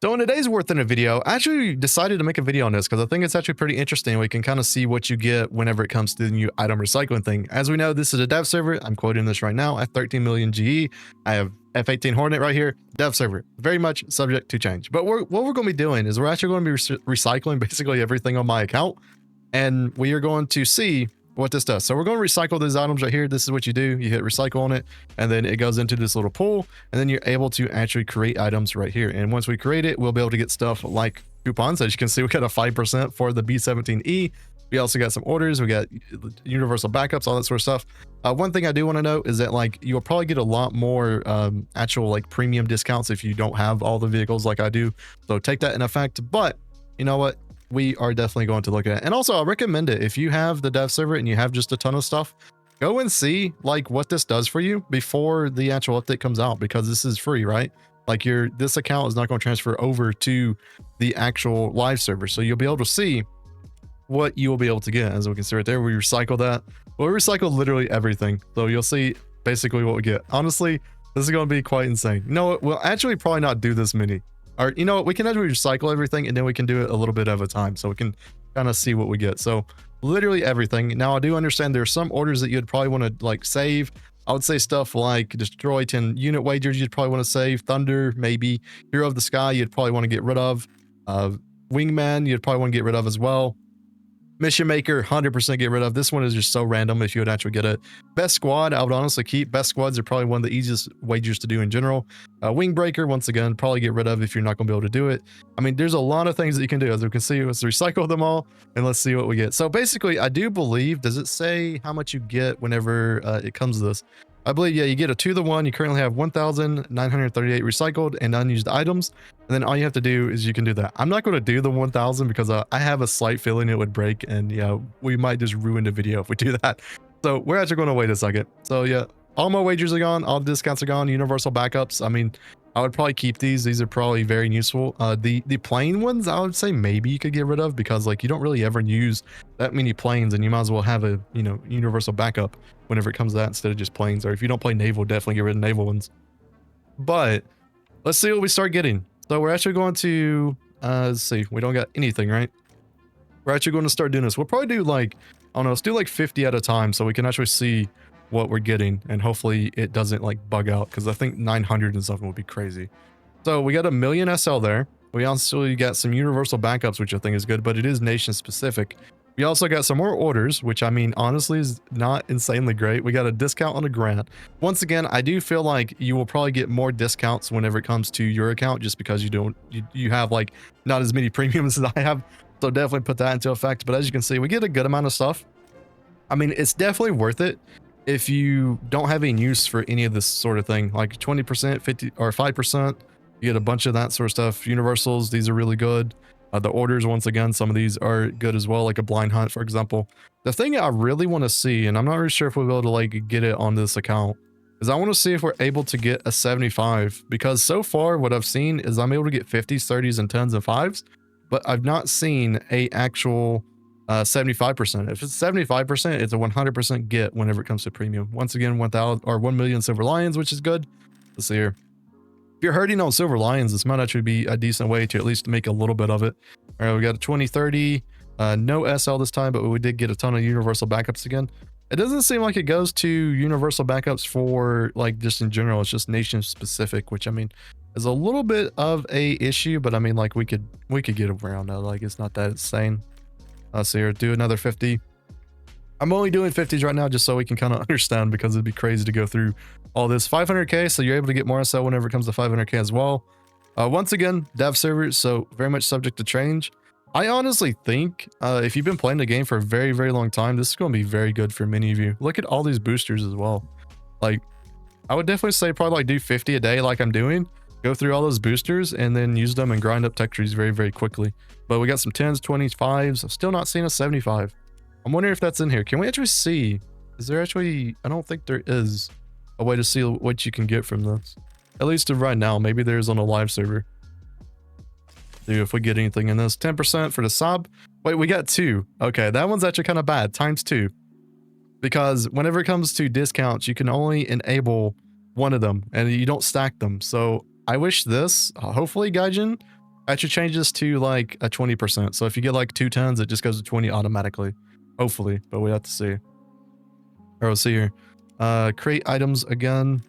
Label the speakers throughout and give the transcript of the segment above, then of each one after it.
Speaker 1: So in today's Warthunder video, I actually decided to make a video on this because I think it's actually pretty interesting. We can kind of see what you get whenever it comes to the new item recycling thing. As we know, this is a dev server. I'm quoting this right now at 13 million GE. I have F-18 Hornet right here, dev server, very much subject to change. But what we're going to be doing is we're actually going to be recycling basically everything on my account. And we are going to see what this does. So we're going to recycle these items right here. This is what you do. You hit recycle on it, and then it goes into this little pool, and then you're able to actually create items right here. And once we create it, we'll be able to get stuff like coupons. As you can see, we got a 5% for the B17E. We also got some orders. We got universal backups, all that sort of stuff. One thing I do want to note is that like you'll probably get a lot more actual like premium discounts if you don't have all the vehicles like I do. So take that in effect. But you know what? We are definitely going to look at it. And also I'll recommend it if you have the dev server and you have just a ton of stuff, go and see like what this does for you before the actual update comes out, because this is free, right? Like this account is not going to transfer over to the actual live server. So you'll be able to see what you will be able to get. As we can see right there, we recycle that. Well, we recycle literally everything. So you'll see basically what we get. Honestly, this is going to be quite insane. You know what? We'll actually probably not do this many. Or, you know what, we can actually recycle everything and then we can do it a little bit at a time so we can kind of see what we get. So literally everything. Now I do understand there are some orders that you'd probably want to like save. I would say stuff like destroy 10 unit wagers you'd probably want to save. Thunder, maybe. Hero of the Sky you'd probably want to get rid of. Wingman you'd probably want to get rid of as well. Mission Maker, 100% get rid of. This one is just so random if you would actually get it. Best Squad, I would honestly keep. Best Squads are probably one of the easiest wagers to do in general. Wing Breaker, once again, probably get rid of if you're not going to be able to do it. I mean, there's a lot of things that you can do. As we can see, let's recycle them all and let's see what we get. So basically, I do believe, does it say how much you get whenever it comes to this? I believe, yeah, you get a 2-to-1. You currently have 1,938 recycled and unused items. And then all you have to do is you can do that. I'm not going to do the 1,000 because I have a slight feeling it would break. And yeah, we might just ruin the video if we do that. So we're actually going to wait a second. So yeah, all my wagers are gone. All the discounts are gone. Universal backups. I mean, I would probably keep these. These are probably very useful. The plain ones, I would say maybe you could get rid of because like you don't really ever use that many planes and you might as well have a, you know, universal backup whenever it comes to that instead of just planes. Or if you don't play naval, definitely get rid of naval ones. But let's see what we start getting. So we're actually going to, let's see, we don't got anything, right? We're actually going to start doing this. We'll probably do like, I don't know, let's do like 50 at a time so we can actually see what we're getting. And hopefully it doesn't like bug out because I think 900 and something would be crazy. So we got a million SL there. We also got some universal backups, which I think is good, but it is nation specific. We also got some more orders, which I mean, honestly is not insanely great. We got a discount on a grant. Once again, I do feel like you will probably get more discounts whenever it comes to your account, just because you have like not as many premiums as I have. So definitely put that into effect. But as you can see, we get a good amount of stuff. I mean, it's definitely worth it if you don't have any use for any of this sort of thing, like 20%, 50 or 5%. You get a bunch of that sort of stuff. Universals, these are really good. The orders, once again, some of these are good as well, like a blind hunt, for example. The thing I really want to see, and I'm not really sure if we'll be able to like get it on this account, is I want to see if we're able to get a 75, because so far what I've seen is I'm able to get 50s, 30s, and 10s and 5s, but I've not seen a actual 75%. If it's 75%, it's a 100% get whenever it comes to premium. Once again, 1,000 or 1 million silver lions, which is good. Let's see here. If you're hurting on silver lions, this might actually be a decent way to at least make a little bit of it. All right, we got a 2030, no SL this time, but we did get a ton of universal backups again. It doesn't seem like it goes to universal backups for like just in general. It's just nation specific, which I mean is a little bit of a issue, but I mean like we could get around that. Like it's not that insane. Let's see here, do another 50. I'm only doing 50s right now just so we can kind of understand, because it'd be crazy to go through all this. 500k, so you're able to get more SL whenever it comes to 500k as well. Once again, dev servers, so very much subject to change. I honestly think if you've been playing the game for a very, very long time, this is going to be very good for many of you. Look at all these boosters as well. Like, I would definitely say probably like do 50 a day like I'm doing. Go through all those boosters and then use them and grind up tech trees very, very quickly. But we got some 10s, 20s, 5s. I'm still not seeing a 75. I'm wondering if that's in here. Can we actually see? Is there actually... I don't think there is a way to see what you can get from this. At least right now. Maybe there's on a live server. See if we get anything in this. 10% for the sub. Wait, we got 2. Okay, that one's actually kind of bad. Times 2. Because whenever it comes to discounts, you can only enable one of them. And you don't stack them. So I wish this... hopefully, Gaijin I should change this to like a 20%. So if you get like 2 tons, it just goes to 20 automatically. Hopefully, but we have to see. Or we'll see here. Create items again.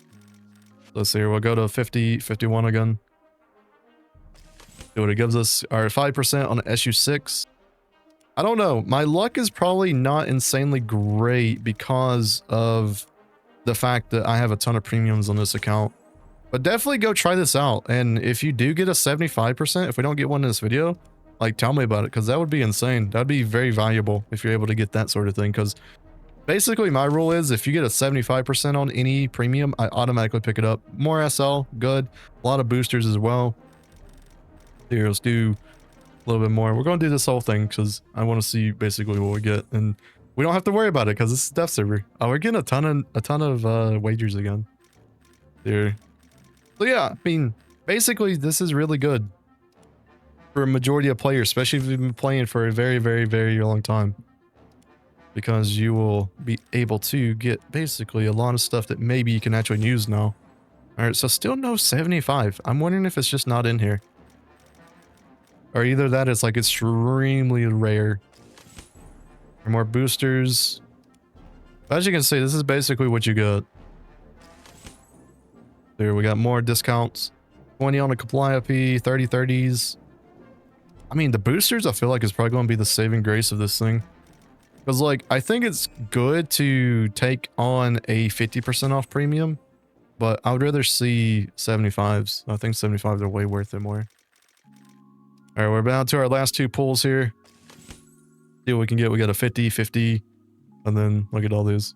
Speaker 1: Let's see here. We'll go to 50, 51 again. See what it gives us. Our 5% on SU6. I don't know. My luck is probably not insanely great because of the fact that I have a ton of premiums on this account. But definitely go try this out. And if you do get a 75%, if we don't get one in this video, like tell me about it, because that would be insane. That'd be very valuable if you're able to get that sort of thing. Because basically my rule is if you get a 75% on any premium, I automatically pick it up. More SL, good. A lot of boosters as well. Here, let's do a little bit more. We're going to do this whole thing because I want to see basically what we get. And we don't have to worry about it because this is dev server. Oh, we're getting a ton of wagers again. Here. So yeah, I mean, basically this is really good for a majority of players, especially if you've been playing for a very, very, very long time. Because you will be able to get basically a lot of stuff that maybe you can actually use now. Alright, so still no 75. I'm wondering if it's just not in here. Or either that is like extremely rare. Or more boosters. As you can see, this is basically what you got. There, we got more discounts. 20 on a Calliope, 30 30s. I mean, the boosters, I feel like is probably going to be the saving grace of this thing. Because, like, I think it's good to take on a 50% off premium. But I would rather see 75s. I think 75s are way worth it more. Alright, we're down to our last 2 pulls here. See what we can get. We got a 50, 50. And then look at all these.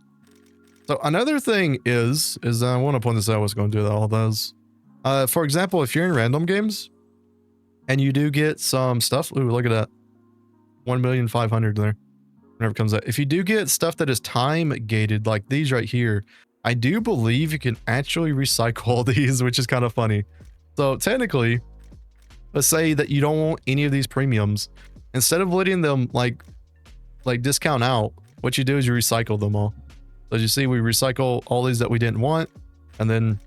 Speaker 1: So another thing is I want to point this out what's going to do all those. For example, if you're in random games and you do get some stuff, ooh, look at that. 1,500,000 there. Whenever it comes out. If you do get stuff that is time gated, like these right here, I do believe you can actually recycle all these, which is kind of funny. So technically, let's say that you don't want any of these premiums. Instead of letting them like discount out, what you do is you recycle them all. So as you see, we recycle all these that we didn't want, and then,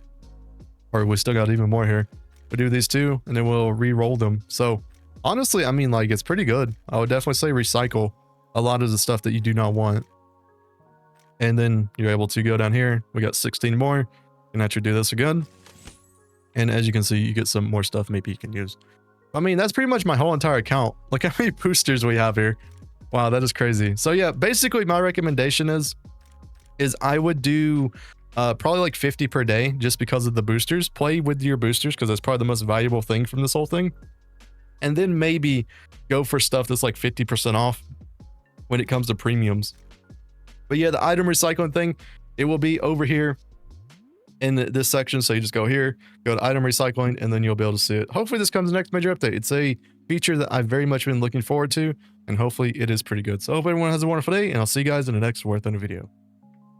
Speaker 1: or we still got even more here. We do these 2, and then we'll re-roll them. So honestly, I mean, like, it's pretty good. I would definitely say recycle a lot of the stuff that you do not want. And then you're able to go down here. We got 16 more. You can actually do this again. And as you can see, you get some more stuff maybe you can use. I mean, that's pretty much my whole entire account. Look how many boosters we have here. Wow, that is crazy. So yeah, basically my recommendation is I would do probably like 50 per day just because of the boosters. Play with your boosters because that's probably the most valuable thing from this whole thing. And then maybe go for stuff that's like 50% off when it comes to premiums. But yeah, the item recycling thing, it will be over here in this section. So you just go here, go to item recycling, and then you'll be able to see it. Hopefully this comes the next major update. It's a feature that I've very much been looking forward to, and hopefully it is pretty good. So I hope everyone has a wonderful day, and I'll see you guys in the next Warthunder video.